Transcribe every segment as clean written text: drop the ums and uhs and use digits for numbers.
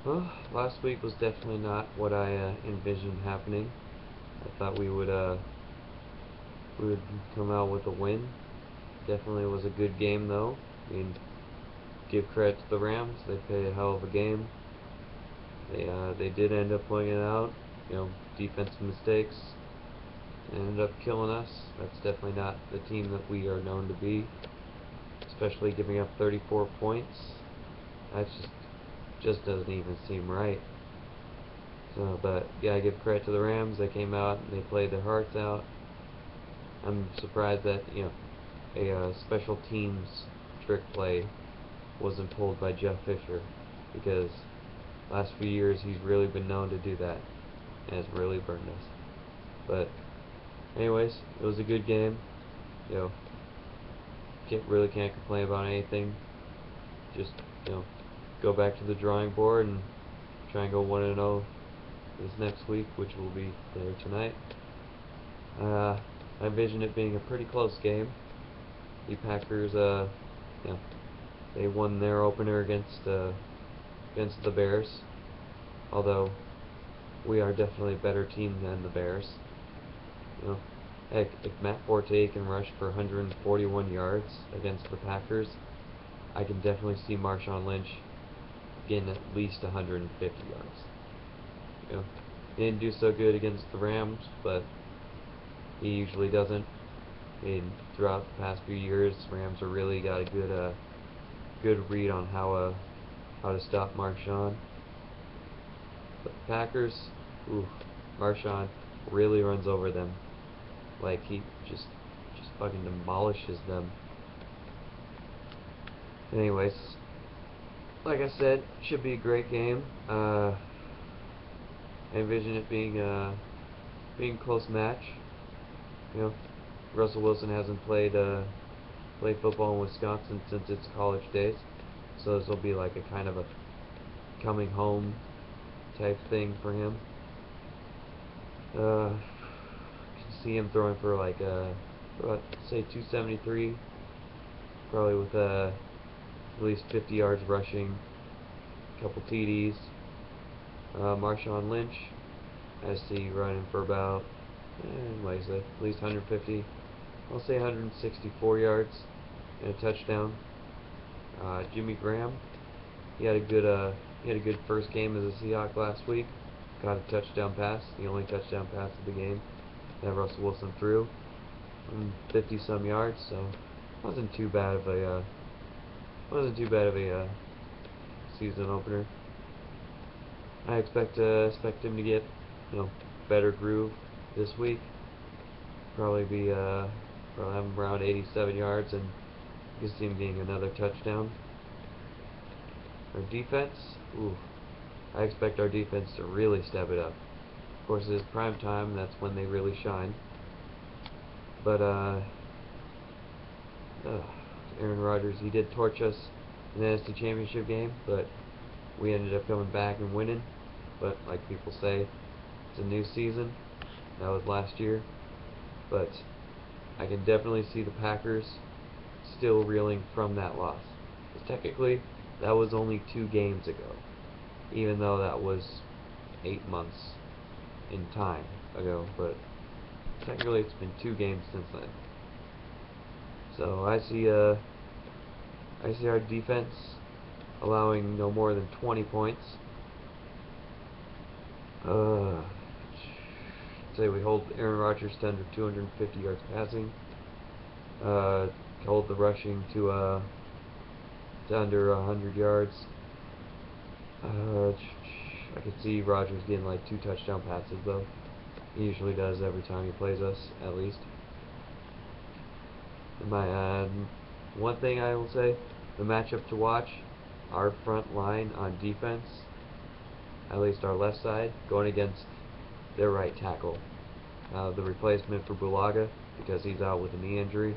Well, last week was definitely not what I envisioned happening. I thought we would come out with a win. Definitely was a good game though. I mean, give credit to the Rams. They played a hell of a game. They did end up pulling it out. Defensive mistakes ended up killing us. That's definitely not the team that we are known to be, especially giving up 34 points. That's just doesn't even seem right. So, but yeah, I give credit to the Rams. They came out and they played their hearts out. I'm surprised that a special teams trick play wasn't pulled by Jeff Fisher, because last few years he's really been known to do that, and it's really burned us. But anyways, it was a good game. You know, can't complain about anything. Just go back to the drawing board and try and go 1-0 this next week, which will be later tonight. I envision it being a pretty close game. The Packers, they won their opener against the Bears, although we are definitely a better team than the Bears. Heck, if Matt Forte can rush for 141 yards against the Packers, I can definitely see Marshawn Lynch getting at least 150 yards. He didn't do so good against the Rams, but he usually doesn't. Throughout the past few years, Rams have really got a good read on how to stop Marshawn. But the Packers, Marshawn really runs over them. Like, he just fucking demolishes them. Anyways, like I said, should be a great game. I envision it being a close match. Russell Wilson hasn't played football in Wisconsin since its college days, so this will be like a kind of a coming home type thing for him. You can see him throwing for like about, say, 273, probably with at least 50 yards rushing, a couple TDs. Marshawn Lynch, I see running for about, like I said, at least 150. I'll say 164 yards and a touchdown. Jimmy Graham, he had a good first game as a Seahawk last week. Got a touchdown pass, the only touchdown pass of the game that Russell Wilson threw, 50 some yards. So wasn't too bad of a season opener. I expect him to get better groove this week. Probably have him around 87 yards, and you can see him getting another touchdown. Our defense, I expect our defense to really step it up. Of course, it is prime time, that's when they really shine. But Aaron Rodgers, he did torch us in the NFC Championship game, but we ended up coming back and winning. But like people say, it's a new season. That was last year. But I can definitely see the Packers still reeling from that loss. Because technically, that was only 2 games ago, even though that was 8 months in time ago. But technically, it's been 2 games since then. So I see our defense allowing no more than 20 points. Say we hold Aaron Rodgers to under 250 yards passing. Hold the rushing to under 100 yards. I could see Rodgers getting like 2 touchdown passes though. He usually does every time he plays us, at least. One thing I will say, the matchup to watch, our front line on defense, at least our left side, going against their right tackle. The replacement for Bulaga, because he's out with a knee injury.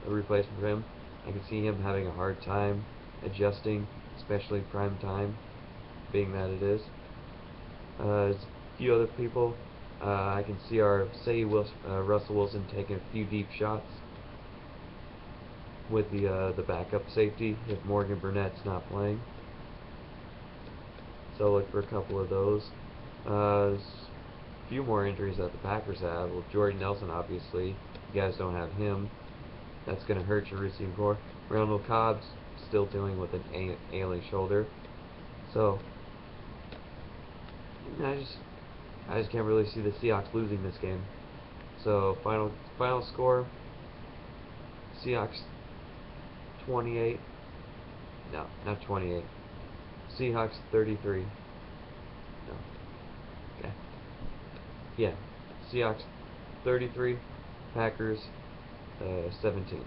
A replacement for him. I can see him having a hard time adjusting, especially prime time, being that it is. There's a few other people. I can see Russell Wilson taking a few deep shots with the backup safety if Morgan Burnett's not playing. So look for a couple of those. There's a few more injuries that the Packers have. Well, Jordan Nelson, obviously, you guys don't have him. That's going to hurt your receiving core. Randall Cobb's still dealing with an ailing shoulder. So, I just can't really see the Seahawks losing this game. So, final score, Seahawks 28. No, not 28. Seahawks 33. No. Okay. Yeah. Seahawks 33. Packers 17.